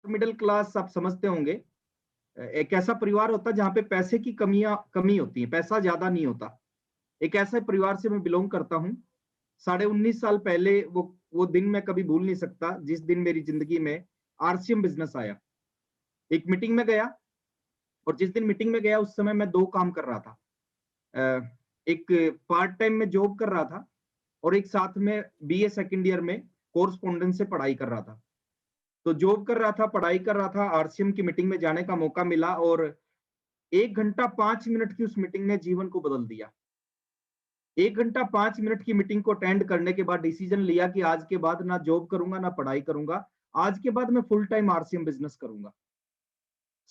Middle class आप समझते होंगे, एक ऐसा परिवार होता है जहाँ पे पैसे की कमी होती है, पैसा ज्यादा नहीं होता। एक ऐसे परिवार से मैं बिलोंग करता हूँ। 19.5 साल पहले वो दिन मैं कभी भूल नहीं सकता, जिस दिन मेरी जिंदगी में आरसीएम बिजनेस आया। एक मीटिंग में गया, और जिस दिन मीटिंग में गया उस समय मैं 2 काम कर रहा था। एक पार्ट टाइम में जॉब कर रहा था, और एक साथ में बीए सेकंड ईयर में कोरस्पोंडेंस से पढ़ाई कर रहा था। तो जॉब कर रहा था, पढ़ाई कर रहा था, आरसीएम की मीटिंग में जाने का मौका मिला, और 1 घंटा 5 मिनट की उस मीटिंग ने जीवन को बदल दिया। 1 घंटा 5 मिनट की मीटिंग को अटेंड करने के बाद डिसीजन लिया कि आज के बाद ना जॉब करूंगा ना पढ़ाई करूंगा, आज के बाद मैं फुल टाइम आरसीएम बिजनेस करूंगा।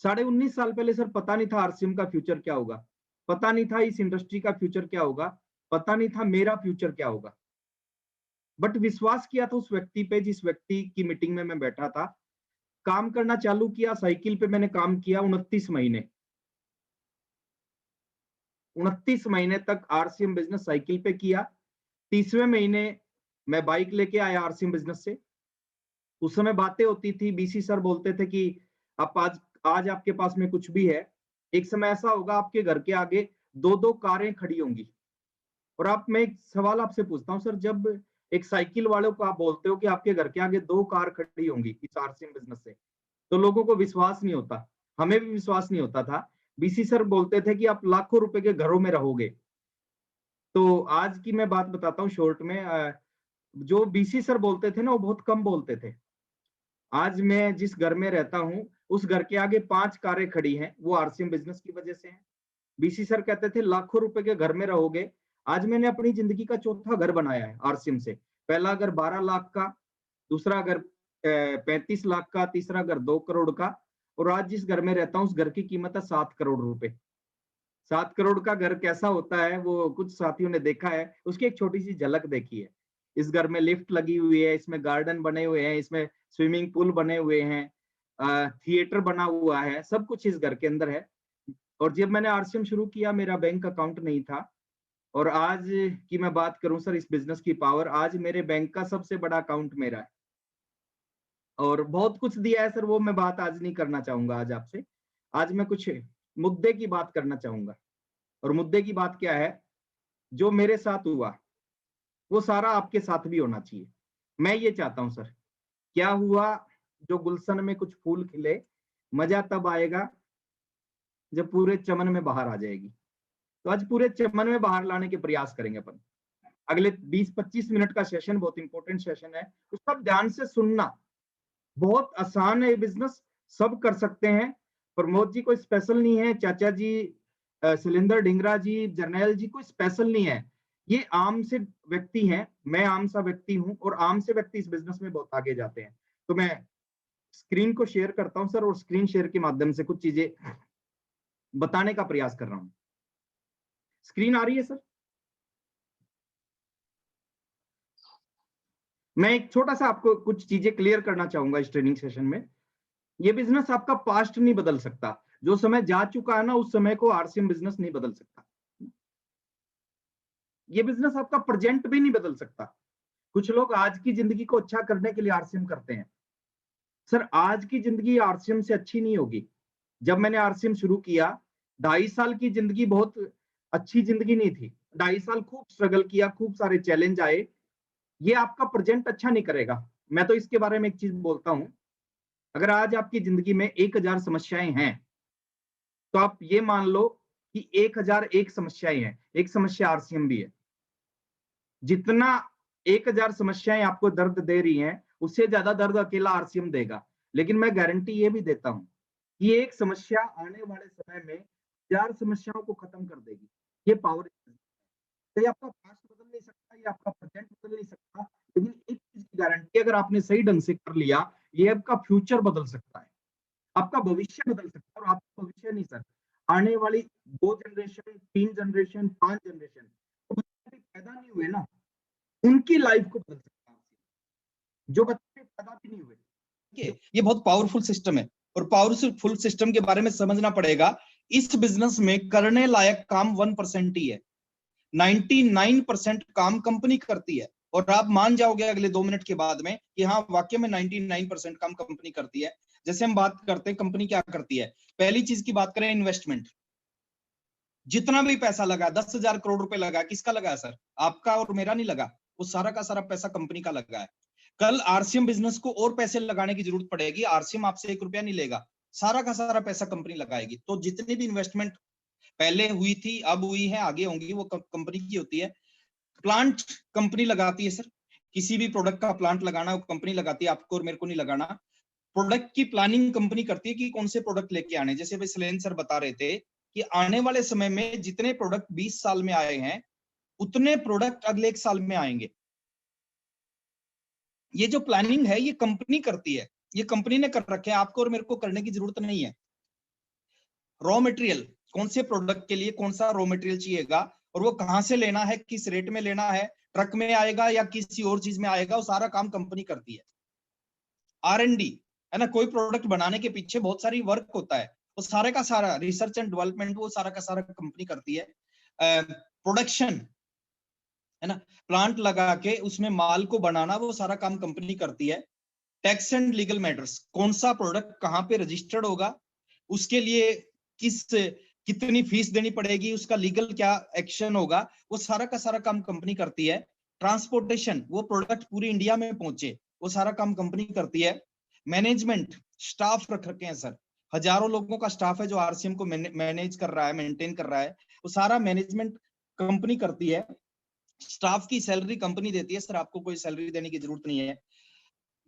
19.5 साल पहले सर पता नहीं था आरसीएम का फ्यूचर क्या होगा, पता नहीं था इस इंडस्ट्री का फ्यूचर क्या होगा, पता नहीं था मेरा फ्यूचर क्या होगा। बट विश्वास किया था उस व्यक्ति पे, जिस व्यक्ति की मीटिंग में मैं बैठा था। काम करना चालू किया, साइकिल पे मैंने काम किया 29 महीने। 29 महीने तक आरसीएम बिजनेस साइकिल पे किया। 30वें महीने मैं बाइक लेके आया आरसीएम बिजनेस से। उस समय बातें होती थी, बीसी सर बोलते थे कि आप आज आपके पास में कुछ भी है, एक समय ऐसा होगा आपके घर के आगे 2-2 कारें खड़ी होंगी। और मैं एक सवाल आपसे पूछता हूँ सर, जब एक साइकिल वालों को आप बोलते हो कि आपके घर के आगे 2 कार खड़ी होंगी इस आरसीएम बिजनेस से, तो लोगों को विश्वास नहीं होता, हमें भी विश्वास नहीं होता था। बीसी सर बोलते थे कि आप लाखों रुपए के घरों में रहोगे। तो आज की मैं बात बताता हूँ शॉर्ट में, जो बीसी सर बोलते थे ना, वो बहुत कम बोलते थे। आज मैं जिस घर में रहता हूँ, उस घर के आगे 5 कारें खड़ी हैं, वो आरसीएम बिजनेस की वजह से है। बीसी सर कहते थे लाखों रुपए के घर में रहोगे। आज मैंने अपनी जिंदगी का चौथा घर बनाया है आरसीएम से। पहला घर 12 लाख का, दूसरा घर 35 लाख का, तीसरा घर 2 करोड़ का, और आज जिस घर में रहता हूँ उस घर की कीमत है 7 करोड़ रुपए। 7 करोड़ का घर कैसा होता है वो कुछ साथियों ने देखा है, उसकी एक छोटी सी झलक देखी है। इस घर में लिफ्ट लगी हुई है, इसमें गार्डन बने हुए हैं, इसमें स्विमिंग पूल बने हुए हैं, थिएटर बना हुआ है, सब कुछ इस घर के अंदर है। और जब मैंने आरसीएम शुरू किया मेरा बैंक अकाउंट नहीं था, और आज की मैं बात करूं सर इस बिजनेस की पावर, आज मेरे बैंक का सबसे बड़ा अकाउंट मेरा है। और बहुत कुछ दिया है सर, वो मैं बात आज नहीं करना चाहूंगा आज आपसे। आज मैं कुछ मुद्दे की बात करना चाहूंगा, और मुद्दे की बात क्या है, जो मेरे साथ हुआ वो सारा आपके साथ भी होना चाहिए। मैं ये चाहता हूं सर, क्या हुआ, जो गुलशन में कुछ फूल खिले, मजा तब आएगा जब पूरे चमन में बाहर आ जाएगी। तो आज पूरे चमन में बाहर लाने के प्रयास करेंगे अपन। अगले 20-25 मिनट का सेशन बहुत इंपॉर्टेंट सेशन है, उसका ध्यान से सुनना। बहुत आसान है ये बिजनेस, सब कर सकते हैं। प्रमोद जी कोई स्पेशल नहीं है, चाचा जी, शैलेंद्र ढिंगरा जी, जर्नैल जी कोई स्पेशल नहीं है। ये आम से व्यक्ति हैं, मैं आम सा व्यक्ति हूं, और आम से व्यक्ति इस बिजनेस में बहुत आगे जाते हैं। तो मैं स्क्रीन को शेयर करता हूं सर, और स्क्रीन शेयर के माध्यम से कुछ चीजें बताने का प्रयास कर रहा हूं। स्क्रीन आ रही है सर? मैं एक छोटा सा आपको कुछ चीजें क्लियर करना चाहूंगा इस ट्रेनिंग सेशन में। ये बिजनेस आपका पास्ट नहीं बदल सकता, जो समय जा चुका है ना उस समय को आरसीएम बिजनेस नहीं बदल सकता। ये बिजनेस आपका प्रेजेंट भी नहीं बदल सकता। कुछ लोग आज की जिंदगी को अच्छा करने के लिए आरसीएम करते हैं। सर आज की जिंदगी आरसीएम से अच्छी नहीं होगी। जब मैंने आरसीएम शुरू किया 2.5 साल की जिंदगी बहुत अच्छी जिंदगी नहीं थी। 2.5 साल खूब स्ट्रगल किया, खूब सारे चैलेंज आए। ये आपका प्रेजेंट अच्छा नहीं करेगा। मैं तो इसके बारे में एक चीज बोलता हूं, अगर आज आपकी जिंदगी में 1000 समस्याएं हैं, तो आप ये मान लो कि 1001 समस्याएं हैं, एक समस्या आरसीएम भी है। जितना 1000 समस्याएं आपको दर्द दे रही हैं, उससे ज्यादा दर्द अकेला आरसीएम देगा। लेकिन मैं गारंटी ये भी देता हूं कि एक समस्या आने वाले समय में 1000 समस्याओं को खत्म कर देगी। ये पावर, ये आपका पास्ट बदल नहीं सकता, ये आपका प्रेजेंट बदल नहीं सकता, लेकिन एक चीज की गारंटी अगर आपने सही ढंग से कर लिया, ये आपका फ्यूचर बदल सकता है, आपका भविष्य बदल सकता है। और आपका भविष्य नहीं सर, आने वाली 2 जनरेशन, 3 जनरेशन, 5 जनरेशन, तो बच्चे पैदा नहीं हुए ना, उनकी लाइफ को बदल सकता है, जो बच्चे पैदा भी नहीं हुए। ये बहुत पावरफुल सिस्टम है, और पावरफुल सिस्टम के बारे में समझना पड़ेगा। इस बिजनेस में करने लायक काम 1% ही है, 99% काम कंपनी करती है। और आप मान जाओगे अगले 2 मिनट के बाद में कि हाँ वाकई में 99% काम कंपनी करती है। जैसे हम बात करते हैं कंपनी क्या करती है, पहली चीज की बात करें इन्वेस्टमेंट। जितना भी पैसा लगा, 10,000 करोड़ रुपए लगा, किसका लगा है सर? आपका और मेरा नहीं लगा, वो सारा का सारा पैसा कंपनी का लगा है। कल आरसीएम बिजनेस को और पैसे लगाने की जरूरत पड़ेगी, आरसीएम आपसे 1 रुपया नहीं लेगा, सारा का सारा पैसा कंपनी लगाएगी। तो जितनी भी इन्वेस्टमेंट पहले हुई थी, अब हुई है, आगे होंगी, वो कंपनी की होती है। प्लांट कंपनी लगाती है सर, किसी भी प्रोडक्ट का प्लांट लगाना वो कंपनी लगाती है, आपको और मेरे को नहीं लगाना। प्रोडक्ट की प्लानिंग कंपनी करती है कि कौन से प्रोडक्ट लेके आने। जैसे भाई सलेन सर बता रहे थे कि आने वाले समय में जितने प्रोडक्ट 20 साल में आए हैं उतने प्रोडक्ट अगले 1 साल में आएंगे। ये जो प्लानिंग है ये कंपनी करती है, ये कंपनी ने कर रखे है, आपको और मेरे को करने की जरूरत नहीं है। रॉ मटेरियल, कौन से प्रोडक्ट के लिए कौन सा रॉ मटेरियल चाहिएगा और वो कहां से लेना है, किस रेट में लेना है, ट्रक में आएगा या किसी और चीज में आएगा, वो सारा काम कंपनी करती है। R&D है ना, कोई प्रोडक्ट बनाने के पीछे बहुत सारी वर्क होता है, वो सारे का सारा रिसर्च एंड डेवलपमेंट वो सारा का सारा कंपनी करती है। प्रोडक्शन है ना, प्लांट लगा के उसमें माल को बनाना वो सारा काम कंपनी करती है। टैक्स एंड लीगल मैटर्स, कौन सा प्रोडक्ट कहां पे रजिस्टर्ड होगा, उसके लिए कितनी फीस देनी पड़ेगी, उसका लीगल क्या एक्शन होगा, वो सारा का सारा काम कंपनी करती है। ट्रांसपोर्टेशन, वो प्रोडक्ट पूरी इंडिया में पहुंचे, वो सारा काम कंपनी करती है। मैनेजमेंट, स्टाफ रख रखे हैं सर, हजारों लोगों का स्टाफ है जो आरसीएम को मैनेज कर रहा है, मेंटेन कर रहा है, वो सारा मैनेजमेंट कंपनी करती है। स्टाफ की सैलरी कंपनी देती है सर, आपको कोई सैलरी देने की जरूरत नहीं है।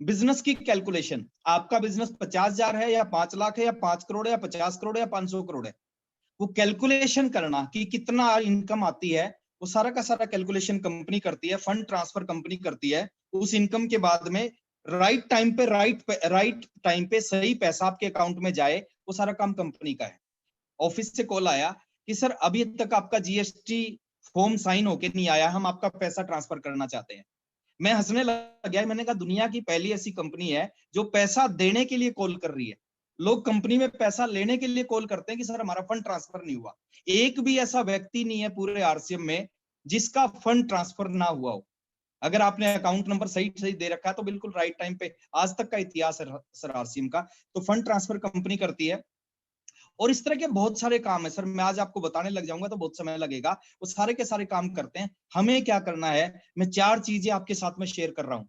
बिजनेस की कैलकुलेशन, आपका बिजनेस 50,000 है या 5 लाख है या 5 करोड़ है या 50 करोड़ है या 500 करोड़ है, वो कैलकुलेशन करना कि कितना इनकम आती है, वो सारा का सारा कैलकुलेशन कंपनी करती है। फंड ट्रांसफर कंपनी करती है, उस इनकम के बाद में राइट टाइम पे सही पैसा आपके अकाउंट में जाए, वो सारा काम कंपनी का है। ऑफिस से कॉल आया कि सर अभी तक आपका जीएसटी फॉर्म साइन होके नहीं आया, हम आपका पैसा ट्रांसफर करना चाहते हैं। मैं हंसने लग गया, मैंने कहा दुनिया की पहली ऐसी कंपनी है जो पैसा देने के लिए कॉल कर रही है। लोग कंपनी में पैसा लेने के लिए कॉल करते हैं कि सर हमारा फंड ट्रांसफर नहीं हुआ। एक भी ऐसा व्यक्ति नहीं है पूरे आरसीएम में जिसका फंड ट्रांसफर ना हुआ हो। अगर आपने अकाउंट नंबर सही सही दे रखा है तो बिल्कुल राइट टाइम पे, आज तक का इतिहास है सर आरसीएम का, तो फंड ट्रांसफर कंपनी करती है। और इस तरह के बहुत सारे काम है सर, मैं आज आपको बताने लग जाऊंगा तो बहुत समय लगेगा, वो सारे के सारे काम करते हैं। हमें क्या करना है, मैं 4 चीजें आपके साथ में शेयर कर रहा हूं,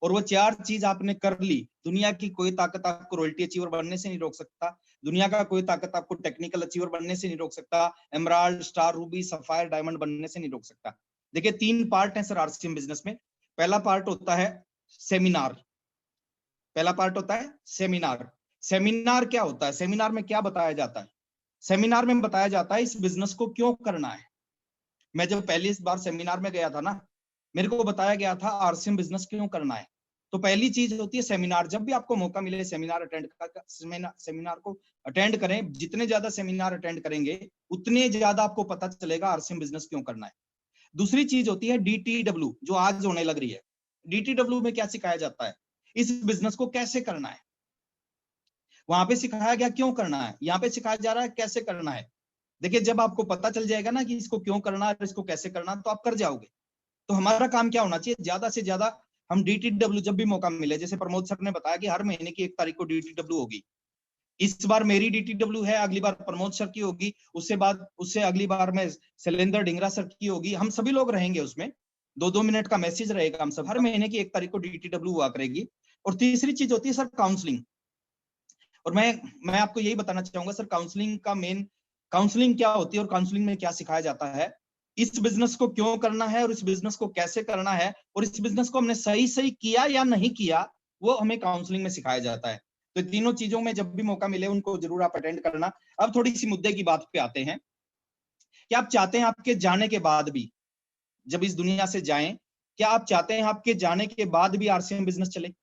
और वो 4 चीज आपने कर ली, दुनिया की कोई ताकत आपको रॉयल्टी अचीवर बनने से नहीं रोक सकता, दुनिया का कोई ताकत आपको टेक्निकल अचीवर बनने से नहीं रोक सकता, emerald, star, Ruby, sapphire, diamond बनने से नहीं रोक सकता। देखिए 3 पार्ट है सर आरसीएम बिजनेस में। पहला पार्ट होता है सेमिनार, पहला पार्ट होता है सेमिनार। सेमिनार क्या होता है, सेमिनार में क्या बताया जाता है? सेमिनार में बताया जाता है इस बिजनेस को क्यों करना है। मैं जब पहली बार सेमिनार में गया था ना, मेरे को बताया गया था आरसीएम बिजनेस क्यों करना है। तो पहली चीज होती है सेमिनार। जब भी आपको मौका मिले सेमिनार अटेंड सेमिनार को अटेंड करें, जितने ज्यादा सेमिनार अटेंड करेंगे उतने ज्यादा आपको पता चलेगा आरसीएम बिजनेस क्यों करना है। दूसरी चीज होती है डीटीडब्ल्यू, जो आज होने लग रही है। डीटीडब्ल्यू में क्या सिखाया जाता है, इस बिजनेस को कैसे करना है। वहां पे सिखाया गया क्यों करना है, यहाँ पे सिखाया जा रहा है कैसे करना है। देखिए जब आपको पता चल जाएगा ना कि इसको क्यों करना है, इसको कैसे करना है, तो आप कर जाओगे। तो हमारा काम क्या होना चाहिए, ज्यादा से ज्यादा हम डीटीडब्ल्यू जब भी मौका मिले, जैसे प्रमोद सर ने बताया कि हर महीने की 1 तारीख को डीटीडब्ल्यू होगी। इस बार मेरी डीटीडब्ल्यू है, अगली बार प्रमोद सर की होगी, उससे बाद उससे अगली बार में शैलेंद्र ढिंगरा सर की होगी। हम सभी लोग रहेंगे उसमें, 2-2 मिनट का मैसेज रहेगा। हम सब हर महीने की 1 तारीख को डीटीडब्ल्यू हुआ करेगी। और तीसरी चीज होती है सर काउंसलिंग। और मैं आपको यही बताना चाहूंगा सर, काउंसलिंग का मेन, काउंसलिंग क्या होती है और काउंसलिंग में क्या सिखाया जाता है, इस बिजनेस को क्यों करना है और इस बिजनेस को कैसे करना है, और इस बिजनेस को हमने सही सही किया या नहीं किया, वो हमें काउंसलिंग में सिखाया जाता है। तो तीनों चीजों में जब भी मौका मिले उनको जरूर आप अटेंड करना। अब थोड़ी सी मुद्दे की बात पे आते हैं, क्या आप चाहते हैं आपके जाने के बाद भी, जब इस दुनिया से जाएं, क्या आप चाहते हैं आपके जाने के बाद भी आरसीएम बिजनेस चले?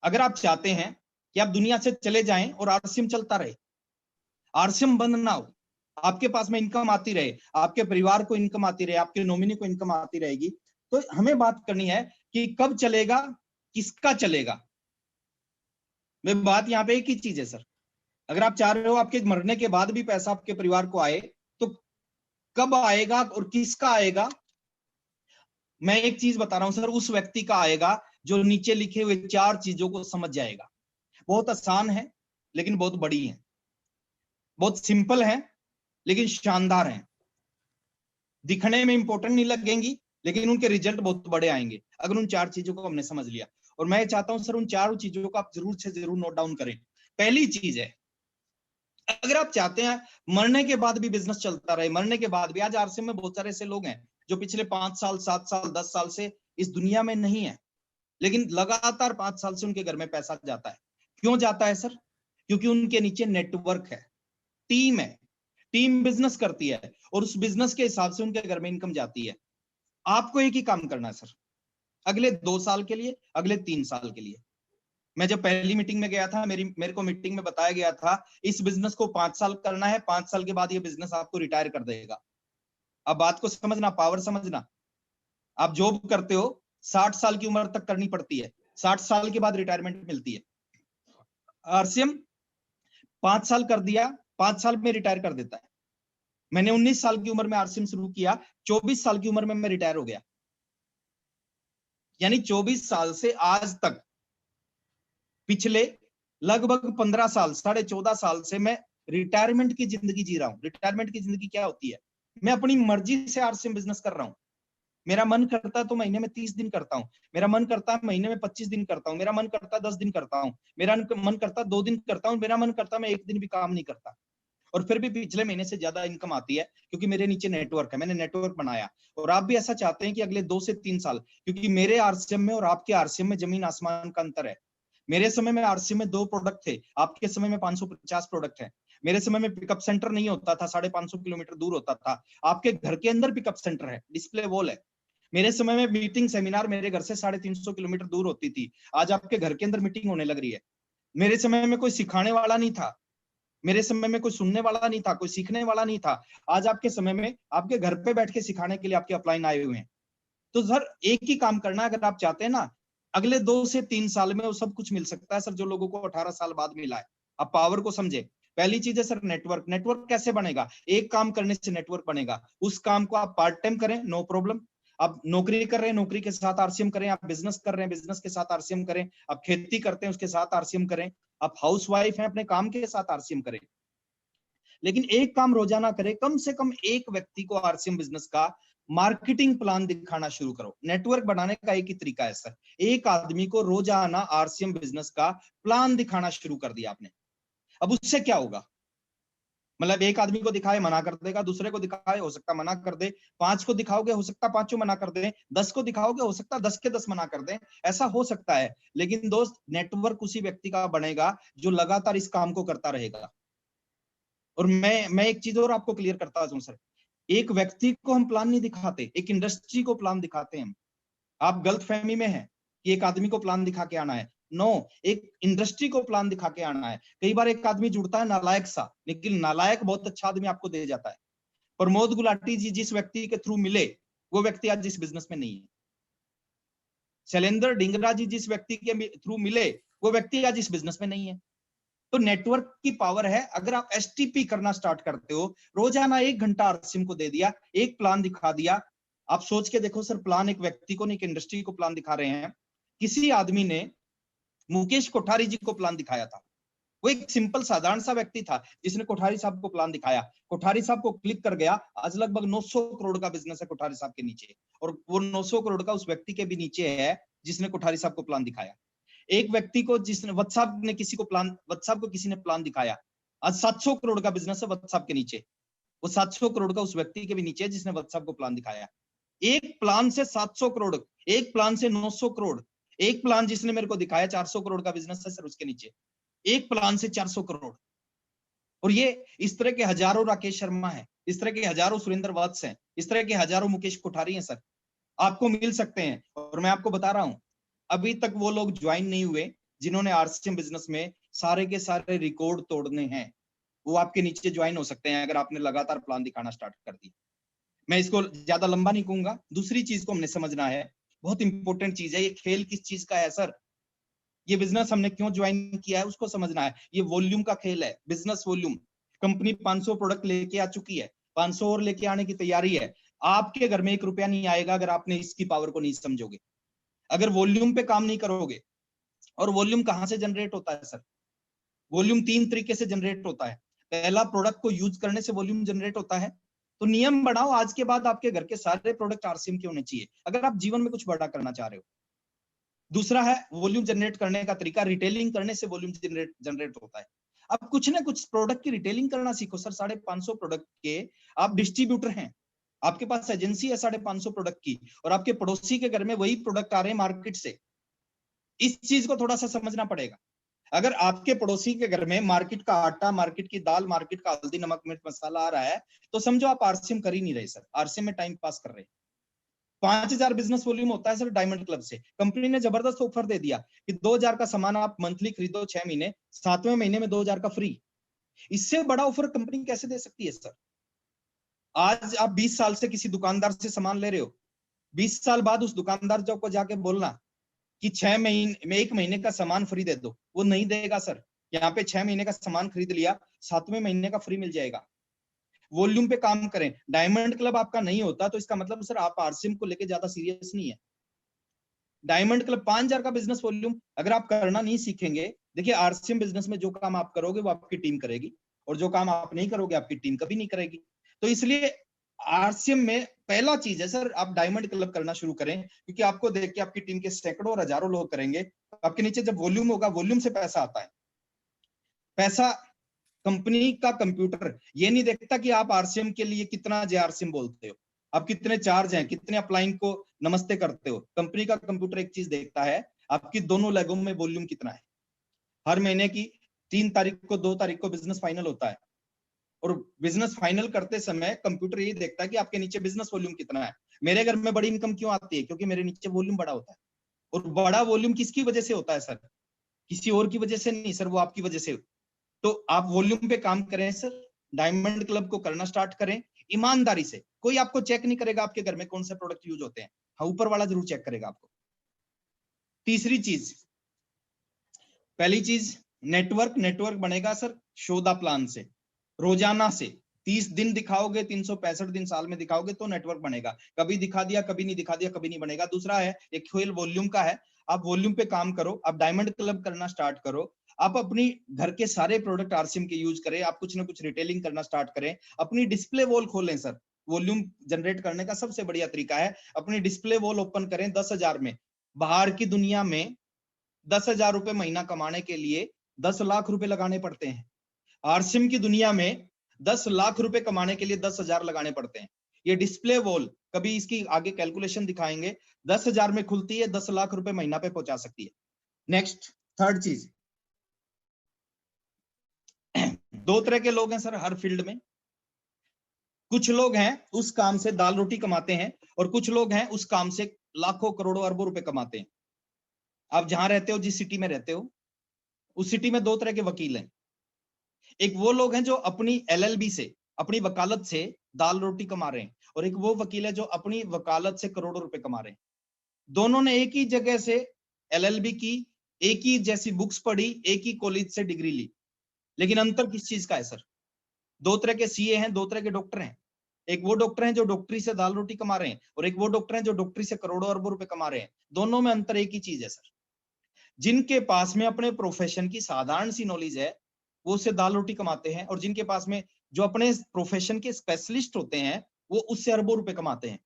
अगर आप चाहते हैं कि आप दुनिया से चले जाएं और आरसीएम चलता रहे, आरसीएम बंद ना हो, आपके पास में इनकम आती रहे, आपके परिवार को इनकम आती रहे, आपके नॉमिनी को इनकम आती रहेगी, तो हमें बात करनी है कि कब चलेगा, किसका चलेगा। मैं बात यहाँ पे एक ही चीज है सर, अगर आप चाह रहे हो आपके मरने के बाद भी पैसा आपके परिवार को आए, तो कब आएगा और किसका आएगा, मैं एक चीज बता रहा हूं सर, उस व्यक्ति का आएगा जो नीचे लिखे हुए 4 चीजों को समझ जाएगा। बहुत आसान है लेकिन बहुत बड़ी है, बहुत सिंपल है लेकिन शानदार है, दिखने में इंपॉर्टेंट नहीं लगेंगी लेकिन उनके रिजल्ट बहुत बड़े आएंगे अगर उन 4 चीजों को हमने समझ लिया। और मैं चाहता हूं सर उन 4 चीजों को आप जरूर से जरूर नोट डाउन करें। पहली चीज है, अगर आप चाहते हैं मरने के बाद भी बिजनेस चलता रहे, मरने के बाद भी, आज आरसीएम में बहुत सारे ऐसे लोग हैं जो पिछले 5 साल 7 साल 10 साल से इस दुनिया में नहीं है, लेकिन लगातार 5 साल से उनके घर में पैसा जाता है। क्यों जाता है सर? क्योंकि उनके नीचे नेटवर्क है, टीम है, टीम बिजनेस करती है और उस बिजनेस के हिसाब से उनके घर में इनकम जाती है। आपको एक ही काम करना है सर, अगले 2 साल के लिए, अगले 3 साल के लिए। मैं जब पहली मीटिंग में गया था, मेरे को मीटिंग में बताया गया था इस बिजनेस को 5 साल करना है, 5 साल के बाद ये बिजनेस आपको रिटायर कर देगा। अब बात को समझना, पावर समझना। आप जॉब करते हो 60 साल की उम्र तक करनी पड़ती है, 60 साल के बाद रिटायरमेंट मिलती है। आरसीएम 5 साल कर दिया, 5 साल में रिटायर कर देता है। मैंने 19 साल की उम्र में आरसीएम शुरू किया, 24 साल की उम्र में मैं रिटायर हो गया। यानी 24 साल से आज तक पिछले लगभग 15 साल, 14.5 साल से मैं रिटायरमेंट की जिंदगी जी रहा हूं। रिटायरमेंट की जिंदगी क्या होती है? मैं अपनी मर्जी से आरसीएम बिजनेस कर रहा हूं। मेरा मन करता है तो महीने में 30 दिन करता हूं, मेरा मन करता है महीने में 25 दिन करता हूं, मेरा मन करता है 10 दिन करता हूं, मेरा मन करता है 2 दिन करता हूं, मेरा मन करता है मैं 1 दिन भी काम नहीं करता, और फिर भी पिछले महीने से ज्यादा इनकम आती है क्योंकि मेरे नीचे नेटवर्क है, मैंने नेटवर्क बनाया। और आप भी ऐसा चाहते हैं कि अगले 2 से 3 साल, क्योंकि मेरे आरसीएम में और आपके आरसीएम में जमीन आसमान का अंतर है। मेरे समय में आरसीएम में 2 प्रोडक्ट थे, आपके समय में 550 प्रोडक्ट है। मेरे समय में पिकअप सेंटर नहीं होता था, 550 किलोमीटर दूर होता था। आपके घर के अंदर पिकअप सेंटर है, डिस्प्ले वॉल है। मेरे समय में मीटिंग सेमिनार मेरे घर से 350 किलोमीटर दूर होती थी, आज आपके घर के अंदर मीटिंग होने लग रही है। मेरे समय में कोई सिखाने वाला नहीं था, मेरे समय में कोई सुनने वाला नहीं था, कोई सीखने वाला नहीं था, आज आपके समय में आपके घर पे बैठ के सिखाने के लिए आपके अपलाइन आए हुए हैं। तो सर एक ही काम करना है, अगर आप चाहते हैं ना अगले 2 से 3 साल में वो सब कुछ मिल सकता है सर जो लोगों को 18 साल बाद मिला है। आप पावर को समझे। पहली चीज है सर नेटवर्क। नेटवर्क कैसे बनेगा? एक काम करने से नेटवर्क बनेगा। उस काम को आप पार्ट टाइम करें, नो प्रॉब्लम। आप नौकरी कर रहे हैं, नौकरी के साथ आरसीएम करें। आप बिजनेस कर रहे हैं, बिजनेस के साथ आरसीएम करें। आप खेती करते हैं, उसके साथ आरसीएम करें। आप हाउस वाइफ हैं, अपने काम के साथ आरसीएम करें। लेकिन एक काम रोजाना करें, कम से कम एक व्यक्ति को आरसीएम बिजनेस का मार्केटिंग प्लान दिखाना शुरू करो। नेटवर्क बनाने का एक ही तरीका है सर, एक आदमी को रोजाना आरसीएम बिजनेस का प्लान दिखाना शुरू कर दिया आपने। अब उससे क्या होगा? मतलब एक आदमी को दिखाए मना कर देगा, दूसरे को दिखाए हो सकता मना कर दे, 5 को दिखाओगे हो सकता 5 मना कर दे, 10 को दिखाओगे हो सकता 10 के 10 मना कर दे, ऐसा हो सकता है। लेकिन दोस्त नेटवर्क उसी व्यक्ति का बनेगा जो लगातार इस काम को करता रहेगा। और मैं एक चीज और आपको क्लियर करता हूं सर, एक व्यक्ति को हम प्लान नहीं दिखाते, एक इंडस्ट्री को प्लान दिखाते हैं हम। आप गलत फहमी में है कि एक आदमी को प्लान दिखा के आना है, नो, एक इंडस्ट्री को प्लान दिखा के आना है। कई बार एक आदमी जुड़ता है नालायक सा, लेकिन नालायक बहुत अच्छा आदमी आपको दे जाता है। प्रमोद गुलाटी जी जिस व्यक्ति के थ्रू मिले वो व्यक्ति आज इस बिजनेस में नहीं है। शैलेंद्र डिंगरा जी जिस व्यक्ति के थ्रू मिले वो व्यक्ति आज इस बिजनेस में नहीं है। तो नेटवर्क की पावर है। अगर आप एसटीपी करना स्टार्ट करते हो, रोजाना 1 घंटा आरसीएम को दे दिया, एक प्लान दिखा दिया। आप सोच के देखो सर, प्लान एक व्यक्ति को नहीं, एक इंडस्ट्री को प्लान दिखा रहे हैं। किसी आदमी ने मुकेश कोठारी जी को प्लान दिखाया था। वो एक सिंपल साधारण सा व्यक्ति था जिसने कोठारी साहब को प्लान दिखाया। कोठारी साहब को क्लिक कर गया, आज लगभग 900 करोड़ का बिजनेस है कोठारी साहब के नीचे, और वो 900 करोड़ का उस व्यक्ति के भी नीचे है जिसने कोठारी साहब को प्लान दिखाया। एक व्यक्ति को जिसने व्हाट्सएप ने किसी को प्लान, व्हाट्सएप को किसी ने प्लान दिखाया, आज 700 करोड़ का बिजनेस है व्हाट्सएप के नीचे। वो 700 करोड़ का उस व्यक्ति के भी नीचे है जिसने व्हाट्सएप को प्लान दिखाया। एक प्लान से 700 करोड़, एक प्लान से 900 करोड़, एक प्लान जिसने मेरे को दिखाया 400 करोड़ का बिजनेस है सर उसके नीचे, एक प्लान से 400 करोड़। और ये इस तरह के हजारों राकेश शर्मा है, इस तरह के हजारों सुरेंद्र वत्स हैं, इस तरह के हजारों मुकेश कोठारी हैं सर, आपको मिल सकते हैं। और मैं आपको बता रहा हूं, अभी तक वो लोग ज्वाइन नहीं हुए जिन्होंने आरसीएम बिजनेस में सारे के सारे रिकॉर्ड तोड़ने हैं। वो आपके नीचे ज्वाइन हो सकते हैं अगर आपने लगातार प्लान दिखाना स्टार्ट कर दिया। मैं इसको ज्यादा लंबा नहीं कहूंगा। दूसरी चीज को हमने समझना है, बहुत इंपॉर्टेंट चीज है, ये खेल किस चीज का है सर, ये बिजनेस हमने क्यों ज्वाइन किया है उसको समझना है। ये वॉल्यूम का खेल है, बिजनेस वॉल्यूम। कंपनी 500 प्रोडक्ट लेके आ चुकी है, 500 और लेके आने की तैयारी है। आपके घर में 1 रुपया नहीं आएगा अगर आपने इसकी पावर को नहीं समझोगे, अगर वॉल्यूम पे काम नहीं करोगे। और वॉल्यूम कहां से जनरेट होता है सर? वॉल्यूम 3 तरीके से जनरेट होता है। पहला, प्रोडक्ट को यूज करने से वॉल्यूम जनरेट होता है। तो नियम बनाओ, आज के बाद आपके घर के सारे प्रोडक्ट आरसीएम के होने चाहिए अगर आप जीवन में कुछ बड़ा करना चाह रहे हो। दूसरा है वॉल्यूम जनरेट करने का तरीका, रिटेलिंग करने से वॉल्यूम जनरेट होता है। अब कुछ ना कुछ प्रोडक्ट की रिटेलिंग करना सीखो सर। 550 प्रोडक्ट के आप डिस्ट्रीब्यूटर हैं, आपके पास एजेंसी है 550 प्रोडक्ट की, और आपके पड़ोसी के घर में वही प्रोडक्ट आ रहे हैं मार्केट से। इस चीज को थोड़ा सा समझना पड़ेगा। अगर आपके पड़ोसी के घर में मार्केट का आटा, मार्केट की दाल, मार्केट का हल्दी, नमक, मिर्च, मसाला आ रहा है, तो समझो आप आरसीएम कर ही नहीं रहे सर, आरसीएम में टाइम पास कर रहे हैं। 5000 बिजनेस वॉल्यूम होता है सर डायमंड क्लब से। कंपनी ने जबरदस्त ऑफर दे दिया कि 2000 का सामान आप मंथली खरीदो 6 महीने, 7वें महीने में 2000 का फ्री। इससे बड़ा ऑफर कंपनी कैसे दे सकती है सर? आज आप 20 साल से किसी दुकानदार से सामान ले रहे हो, 20 साल बाद उस दुकानदार को जाके बोलना कि 6 महीने में 1 महीने का सामान फ्री दे दो, वो नहीं देगा सर। यहाँ पे 6 महीने का सामान खरीद लिया, 7वें महीने का फ्री मिल जाएगा। वॉल्यूम पे काम करें। डायमंड क्लब आपका नहीं होता तो इसका मतलब सर आप आरसीएम को लेके ज्यादा सीरियस नहीं है। डायमंड क्लब 5000 का बिजनेस वॉल्यूम अगर आप करना नहीं सीखेंगे, देखिए आरसीएम बिजनेस में जो काम आप करोगे वो आपकी टीम करेगी, और जो काम आप नहीं करोगे आपकी टीम कभी नहीं करेगी। तो इसलिए आरसीएम में पहला चीज है सर, आप डायमंड क्लब करना शुरू करें, क्योंकि आपको देख के आपकी टीम के सैकड़ों और हजारों लोग करेंगे। आपके नीचे जब वॉल्यूम होगा, वॉल्यूम से पैसा आता है। पैसा कंपनी का कंप्यूटर ये नहीं देखता कि आप आरसीएम के लिए कितना जेआरसीएम बोलते हो, आप कितने चार्ज हैं, कितने अपलाइन को नमस्ते करते हो। कंपनी का कंप्यूटर एक चीज देखता है, आपकी दोनों लेगों में वॉल्यूम कितना है। हर महीने की 3 तारीख को, 2 तारीख को बिजनेस फाइनल होता है, और बिजनेस फाइनल करते समय कंप्यूटर ये देखता है कि आपके नीचे बिजनेस वॉल्यूम कितना है। मेरे घर में बड़ी इनकम क्यों आती है? क्योंकि मेरे नीचे वॉल्यूम बड़ा होता है। और बड़ा वॉल्यूम किसकी वजह से होता है सर? किसी और की वजह से नहीं सर, वो आपकी वजह से। तो आप वॉल्यूम पे काम करें सर, डायमंड क्लब को करना स्टार्ट करें ईमानदारी से। कोई आपको चेक नहीं करेगा आपके घर में कौन से प्रोडक्ट यूज होते हैं, हाँ ऊपर वाला जरूर चेक करेगा आपको। तीसरी चीज, पहली चीज नेटवर्क बनेगा सर शोधा प्लान से, रोजाना से 30 दिन दिखाओगे, 365 दिन साल में दिखाओगे तो नेटवर्क बनेगा। कभी दिखा दिया, कभी नहीं दिखा दिया, कभी नहीं बनेगा। दूसरा है एक खेल वॉल्यूम का है, आप वॉल्यूम पे काम करो, आप डायमंड क्लब करना स्टार्ट करो, आप अपनी घर के सारे प्रोडक्ट आरसीएम के यूज करें, आप कुछ ना कुछ रिटेलिंग करना स्टार्ट करें, अपनी डिस्प्ले वॉल खोलें सर। वॉल्यूम जनरेट करने का सबसे बढ़िया तरीका है अपनी डिस्प्ले वॉल ओपन करें 10,000 में। बाहर की दुनिया में 10,000 रुपए महीना कमाने के लिए 10 लाख रुपए लगाने पड़ते हैं। आरसीएम की दुनिया में 10 लाख रुपए कमाने के लिए 10,000 लगाने पड़ते हैं। ये डिस्प्ले वॉल कभी इसकी आगे कैलकुलेशन दिखाएंगे, 10,000 में खुलती है, 10 लाख रुपए महीना पे पहुंचा सकती है। नेक्स्ट, थर्ड चीज, 2 तरह के लोग हैं सर हर फील्ड में। कुछ लोग हैं उस काम से दाल रोटी कमाते हैं, और कुछ लोग हैं उस काम से लाखों करोड़ों अरबों रुपए कमाते हैं। आप जहां रहते हो, जिस सिटी में रहते हो, उस सिटी में 2 तरह के वकील हैं। एक वो लोग हैं जो अपनी एलएलबी से, अपनी वकालत से दाल रोटी कमा रहे हैं, और एक वो वकील है जो अपनी वकालत से करोड़ों रुपए कमा रहे हैं। दोनों ने एक ही जगह से एलएलबी की, एक ही जैसी बुक्स पढ़ी, एक ही कॉलेज से डिग्री ली, लेकिन अंतर किस चीज का है सर? 2 तरह के सीए हैं, 2 तरह के डॉक्टर हैं। एक वो डॉक्टर हैं जो डॉक्टरी से दाल रोटी कमा रहे हैं, और एक वो डॉक्टर हैं जो डॉक्टरी से करोड़ों अरबों रुपए कमा रहे हैं। दोनों में अंतर एक ही चीज है सर, जिनके पास में अपने प्रोफेशन की साधारण सी नॉलेज है वो उससे दाल रोटी कमाते हैं, और जिनके पास में जो अपने प्रोफेशन के स्पेशलिस्ट होते हैं वो उससे अरबों रुपए कमाते हैं।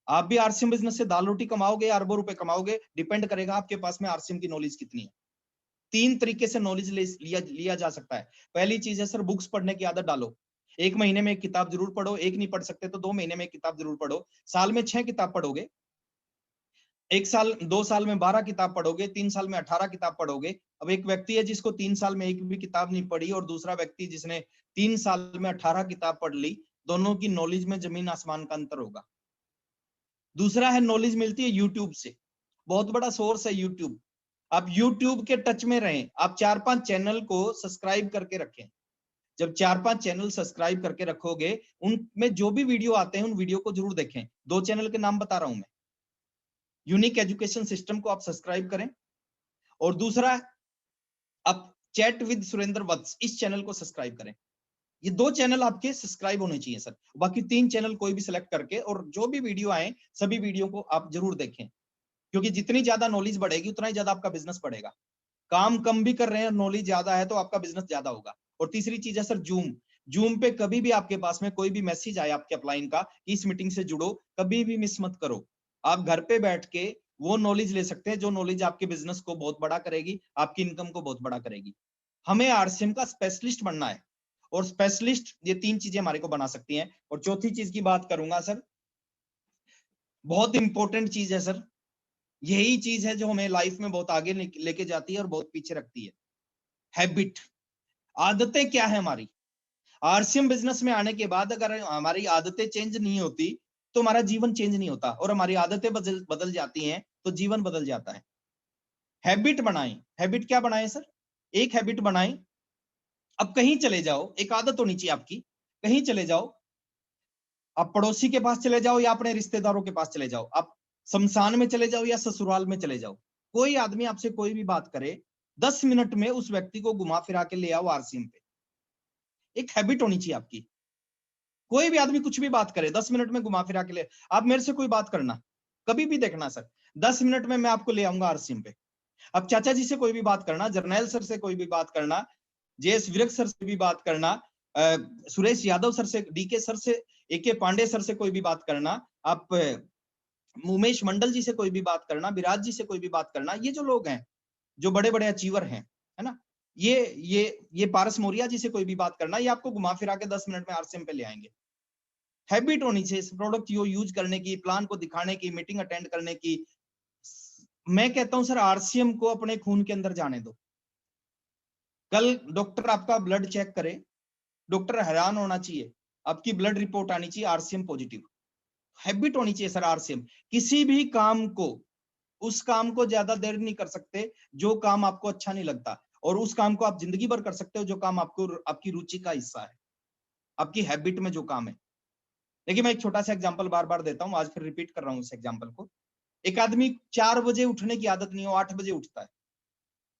आप भी आरसीएम बिजनेस से दाल रोटी कमाओगे या अरबों रुपए कमाओगे, डिपेंड करेगा आपके पास में आरसीएम की नॉलेज कितनी है। 3 तरीके से नॉलेज लिया जा सकता है। पहली चीज है सर, बुक्स पढ़ने की आदत डालो। 1 महीने में 1 किताब जरूर पढ़ो, 1 नहीं पढ़ सकते तो 2 महीने में 1 किताब जरूर पढ़ो। साल में 6 किताब पढ़ोगे, 1 साल 2 साल में 12 किताब पढ़ोगे, 3 साल में 18 किताब पढ़ोगे। अब एक व्यक्ति है जिसको 3 साल में एक भी किताब नहीं पढ़ी, और दूसरा व्यक्ति जिसने 3 साल में 18 किताब पढ़ ली, दोनों की नॉलेज में जमीन आसमान का अंतर होगा। दूसरा है नॉलेज मिलती है यूट्यूब से, बहुत बड़ा सोर्स है यूट्यूब। आप यूट्यूब के टच में रहें, आप 4-5 चैनल को सब्सक्राइब करके रखें। जब 4-5 चैनल सब्सक्राइब करके रखोगे, उनमें जो भी वीडियो आते हैं उन वीडियो को जरूर देखें। 2 चैनल के नाम बता रहा हूं मैं। यूनिक एजुकेशन सिस्टम को आप सब्सक्राइब करें, और दूसरा आप चैट विद सुरेंद्र वत्स इस चैनल को सब्सक्राइब करें। ये 2 चैनल आपके सब्सक्राइब होने चाहिए सर, बाकी 3 चैनल कोई भी सिलेक्ट करके, और जो भी वीडियो आए सभी वीडियो को आप जरूर देखें, क्योंकि जितनी ज्यादा नॉलेज बढ़ेगी उतना ही ज्यादा आपका बिजनेस बढ़ेगा। काम कम भी कर रहे हैं, नॉलेज ज्यादा है तो आपका बिजनेस ज्यादा होगा। और तीसरी चीज है सर जूम। जूम पे कभी भी आपके पास में कोई भी मैसेज आए आपके अपलाइन का कि इस मीटिंग से जुड़ो, कभी भी मिस मत करो। आप घर पे बैठ के वो नॉलेज ले सकते हैं जो नॉलेज आपके बिजनेस को बहुत बड़ा करेगी, आपकी इनकम को बहुत बड़ा करेगी। हमें आरसीएम का स्पेशलिस्ट बनना है, और स्पेशलिस्ट ये 3 चीजें हमारे को बना सकती हैं। और चौथी चीज की बात करूंगा सर, बहुत इंपॉर्टेंट चीज है सर, यही चीज है जो हमें लाइफ में बहुत आगे लेके जाती है और बहुत पीछे रखती है। हैबिट, आदतें क्या है हमारी। आरसीएम बिजनेस में आने के बाद अगर हमारी आदतें चेंज नहीं होती तो हमारा जीवन चेंज नहीं होता, और हमारी आदतें बदल जाती हैं तो जीवन बदल जाता है। हैबिट बनाएं। हैबिट क्या बनाएं सर? एक हैबिट बनाएं, अब कहीं चले जाओ, एक आदत होनी चाहिए आपकी, कहीं चले जाओ, आप पड़ोसी के पास चले जाओ या अपने रिश्तेदारों के पास चले जाओ, आप शमशान में चले जाओ या ससुराल में चले जाओ, कोई आदमी आपसे कोई भी बात करे, 10 मिनट में उस व्यक्ति को घुमा फिरा के ले आओ आरसीएम पे। एक हैबिट होनी चाहिए आपकी। कोई भी आदमी कुछ भी बात करे, 10 मिनट में घुमा फिरा के ले, आप मेरे से कोई बात करना, कभी भी देखना सर, 10 मिनट में मैं आपको ले आऊंगा आरसीएम पे। अब चाचा जी से कोई भी बात करना, जर्नैल सर से कोई भी बात करना, जेएस विरक सर से भी बात करना, सुरेश यादव सर से, डीके सर से, एके पांडे सर से कोई भी बात करना, आप उमेश मंडल जी से कोई भी बात करना, विराज जी से कोई भी बात करना, ये जो लोग हैं जो बड़े बड़े अचीवर हैं, है ना, ये पारस मौर्या जी से कोई भी बात करना, ये आपको घुमा फिरा के 10 मिनट में आरसीएम पे ले आएंगे। हैबिट होनी चाहिए इस प्रोडक्ट को यूज करने की, प्लान को दिखाने की, मीटिंग अटेंड करने की। मैं कहता हूं सर आरसीएम को अपने खून के अंदर जाने दो। कल डॉक्टर आपका ब्लड चेक करे, डॉक्टर हैरान होना चाहिए, आपकी ब्लड रिपोर्ट आनी चाहिए आरसीएम पॉजिटिव। हैबिट होनी चाहिए सर आरसीएम। किसी भी काम को, उस काम को ज्यादा देर नहीं कर सकते जो काम आपको अच्छा नहीं लगता, और उस काम को आप जिंदगी भर कर सकते हो जो काम आपको, आपकी रुचि का हिस्सा है, आपकी हैबिट में जो काम है। देखिए मैं एक छोटा सा एग्जांपल बार बार देता हूं, आज फिर रिपीट कर रहा हूं उस एग्जांपल को। एक आदमी 4 बजे उठने की आदत नहीं हो, 8 बजे उठता है।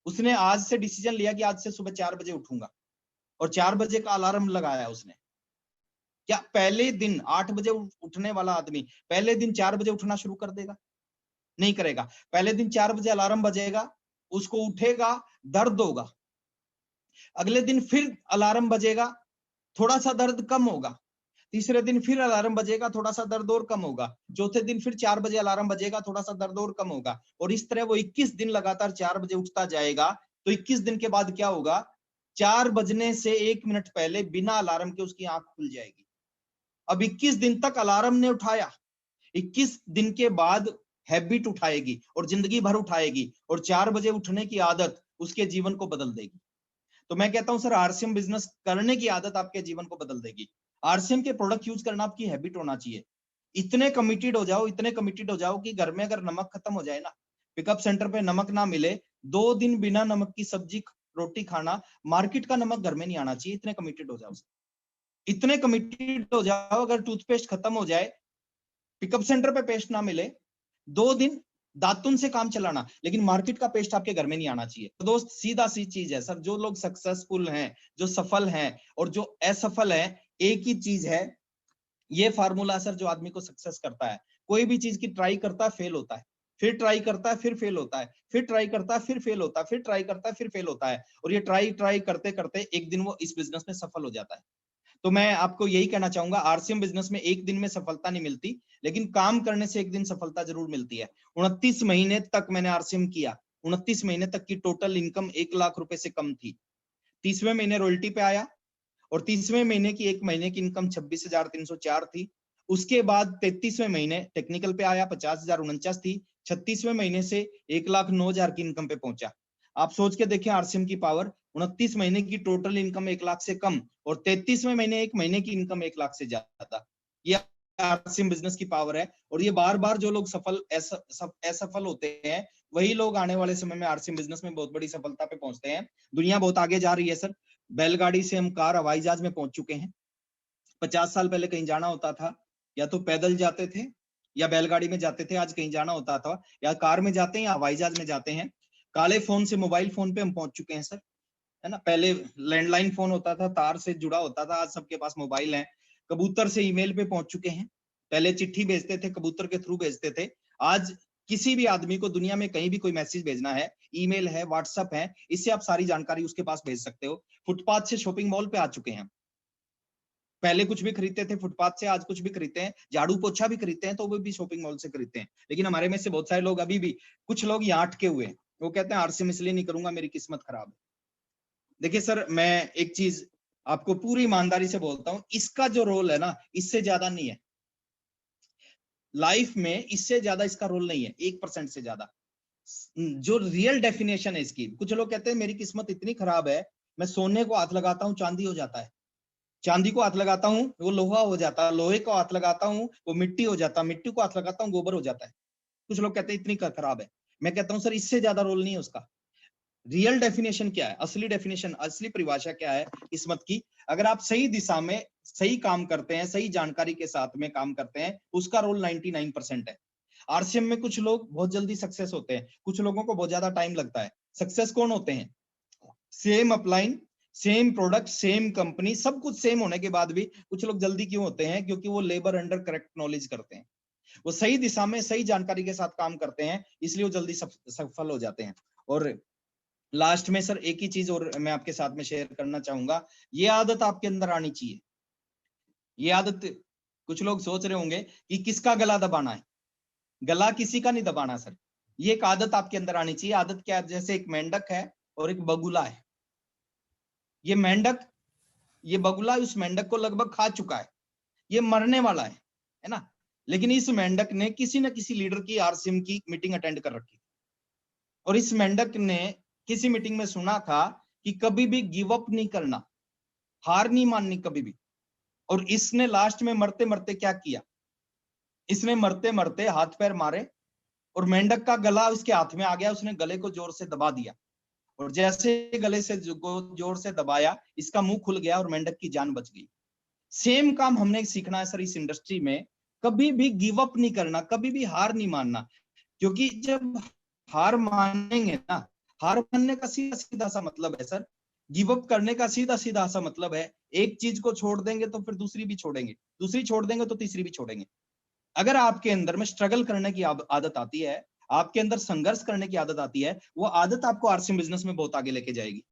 उसने आज से डिसीजन लिया कि आज से सुबह 4 बजे उठूंगा, और 4 बजे का अलार्म लगाया उसने। क्या पहले दिन 8 बजे उठने वाला आदमी पहले दिन 4 बजे उठना शुरू कर देगा? नहीं करेगा। पहले दिन 4 बजे अलार्म बजेगा, उसको उठेगा, दर्द होगा। अगले दिन फिर अलार्म बजेगा, थोड़ा सा दर्द कम होगा। तीसरे दिन फिर अलार्म बजेगा, थोड़ा सा दर्द और कम होगा। चौथे दिन फिर 4 बजे अलार्म बजेगा, थोड़ा सा दर्द और कम होगा। और इस तरह वो 21 दिन लगातार 4 बजे उठता जाएगा। तो 21 दिन के बाद क्या होगा? 4 बजने से 1 मिनट पहले बिना अलार्म के उसकी आंख खुल जाएगी। अब 21 दिन तक अलार्म ने उठाया, 21 दिन के बाद हैबिट उठाएगी और जिंदगी भर उठाएगी, और 4 बजे उठने की आदत उसके जीवन को बदल देगी। तो मैं कहता हूं सर आरसीएम बिजनेस करने की आदत आपके जीवन को बदल देगी। आरसीएम के प्रोडक्ट यूज करना आपकी हैबिट होना चाहिए। इतने कमिटेड हो जाओ, इतने कमिटेड हो जाओ कि घर में अगर नमक खत्म हो जाए ना, पिकअप सेंटर पे नमक ना मिले, 2 दिन बिना नमक की सब्जी रोटी खाना, मार्केट का नमक घर में नहीं आना चाहिए। इतने कमिटेड हो जाओ, इतने कमिटेड हो जाओ, अगर टूथपेस्ट खत्म हो जाए, पिकअप सेंटर पे पेस्ट ना मिले, 2 दिन दातुन से काम चलाना, लेकिन मार्केट का पेस्ट आपके घर में नहीं आना चाहिए। तो दोस्त सीधा सी चीज है सर, जो लोग सक्सेसफुल हैं, जो सफल हैं और जो असफल हैं, एक ही चीज है, ये फार्मूला सर जो आदमी को सक्सेस करता है। कोई भी चीज की ट्राई करता है, फेल होता है, फिर ट्राई करता है, फिर फेल होता है, फिर ट्राई करता है, फिर फेल होता है, फिर ट्राई करता है, फिर फेल होता है, और ये ट्राई ट्राई करते करते एक दिन वो इस बिजनेस में सफल हो जाता है। तो मैं आपको यही कहना चाहूंगा, आरसीएम बिजनेस में एक दिन में सफलता नहीं मिलती, लेकिन काम करने से एक दिन सफलता जरूर मिलती है। 29 महीने तक मैंने आरसीएम किया, 29 महीने तक की टोटल इनकम 1 लाख रुपए से कम थी। 30वें महीने रॉयल्टी पे आया, और 30वें महीने की 1 महीने की इनकम 26,304 थी। उसके बाद 33वें महीने टेक्निकल पे आया, 50,049 थी। 36वें महीने से 1,09,000 की इनकम पे पहुंचा। आप सोच के देखें आरसीएम की पावर, 29 महीने की टोटल इनकम 1 लाख से कम, और 33वें महीने 1 महीने की इनकम 1 लाख से ज्यादा। ये आरसीएम बिजनेस की पावर है। और ये बार बार जो लोग सफल असफल होते हैं, वही लोग आने वाले समय में आरसीएम बिजनेस में बहुत बड़ी सफलता पे पहुंचते हैं। दुनिया बहुत आगे जा रही है सर, बैलगाड़ी से हम कार हवाई जहाज में पहुंच चुके हैं। 50 साल पहले कहीं जाना होता था, या तो पैदल जाते थे या बैलगाड़ी में जाते थे। आज कहीं जाना होता था, या कार में जाते हैं या हवाई जहाज में जाते हैं। काले फोन से मोबाइल फोन पे हम पहुंच चुके हैं सर। है ना। पहले लैंडलाइन फोन होता था, तार से जुड़ा होता था, आज सबके पास मोबाइल है। कबूतर से ईमेल पे पहुंच चुके हैं, पहले चिट्ठी भेजते थे, कबूतर के थ्रू भेजते थे। आज किसी भी आदमी को दुनिया में कहीं भी कोई मैसेज भेजना है, ईमेल है, व्हाट्सएप है, इससे आप सारी जानकारी उसके पास भेज सकते हो। फुटपाथ से शॉपिंग मॉल पे आ चुके हैं। पहले कुछ भी खरीदते थे फुटपाथ से, आज कुछ भी खरीदते हैं, झाड़ू पोछा भी खरीदते हैं तो वो भी शॉपिंग मॉल से खरीदते हैं। लेकिन हमारे में से बहुत सारे लोग अभी भी, कुछ लोग यहाँ अटके हुए हैं, वो कहते हैं आरसीएम इसलिए नहीं करूंगा, मेरी किस्मत खराब है। देखिए सर, मैं एक चीज आपको पूरी ईमानदारी से बोलता हूँ, इसका जो रोल है ना, इससे ज्यादा नहीं है लाइफ में, इससे ज्यादा इसका रोल नहीं है, 1% से ज्यादा। जो रियल डेफिनेशन है इसकी, कुछ लोग कहते हैं मेरी किस्मत इतनी खराब है, मैं सोने को हाथ लगाता हूँ चांदी हो जाता है, चांदी को हाथ लगाता हूँ वो लोहा हो जाता है, लोहे को हाथ लगाता हूँ वो मिट्टी हो जाता है, मिट्टी को हाथ लगाता हूँ गोबर हो जाता है। कुछ लोग कहते हैं इतनी खराब है। मैं कहता हूँ सर, इससे ज्यादा रोल नहीं है उसका। रियल डेफिनेशन क्या है, असली डेफिनेशन, असली परिभाषा क्या है किस्मत की? अगर आप सही दिशा में सही काम करते हैं, सही जानकारी के साथ में काम करते हैं, उसका रोल 99% है। आरसीएम में कुछ लोग बहुत जल्दी सक्सेस होते हैं, कुछ लोगों को बहुत ज्यादा टाइम लगता है। सक्सेस कौन होते हैं? Same upline, same product, same company, सब कुछ सेम होने के बाद भी कुछ लोग जल्दी क्यों होते हैं? क्योंकि वो लेबर अंडर करेक्ट नॉलेज करते हैं, वो सही दिशा में सही जानकारी के साथ काम करते हैं, इसलिए वो जल्दी सफल हो जाते हैं। और लास्ट में सर एक ही चीज और मैं आपके साथ में शेयर करना चाहूंगा, ये आदत आपके अंदर आनी चाहिए। ये आदत, कुछ लोग सोच रहे होंगे कि किसका गला दबाना है, गला किसी का नहीं दबाना सर, ये एक आदत आपके अंदर आनी चाहिए। आदत क्या है? जैसे एक मेंढक है और एक बगुला है। ये मेंढक, ये बगुला उस मेंढक को लगभग खा चुका है, ये मरने वाला है ना। लेकिन इस मेंढक ने किसी न किसी लीडर की आरसीएम की मीटिंग अटेंड कर रखी, और इस मेंढक ने किसी मीटिंग में सुना था कि कभी भी गिव अप नहीं करना, हार नहीं माननी कभी भी। और इसने लास्ट में मरते मरते क्या किया? इसने मरते मरते हाथ पैर मारे और मेंढक का गला उसके हाथ में आ गया, उसने गले को जोर से दबा दिया, और जैसे गले से जोर से दबाया, इसका मुंह खुल गया और मेंढक की जान बच गई। सेम काम हमने सीखना है सर इस इंडस्ट्री में, कभी भी गिव अप नहीं करना, कभी भी हार नहीं मानना। क्योंकि जब हार मानेंगे ना, हार मानने का सीधा सीधा सा मतलब है सर, गिव अप करने का सीधा सीधा सा मतलब है, एक चीज को छोड़ देंगे तो फिर दूसरी भी छोड़ेंगे, दूसरी छोड़ देंगे तो तीसरी भी छोड़ेंगे। अगर आपके अंदर में स्ट्रगल करने की आदत आती है, आपके अंदर संघर्ष करने की आदत आती है, वो आदत आपको आरसीएम बिजनेस में बहुत आगे लेके जाएगी।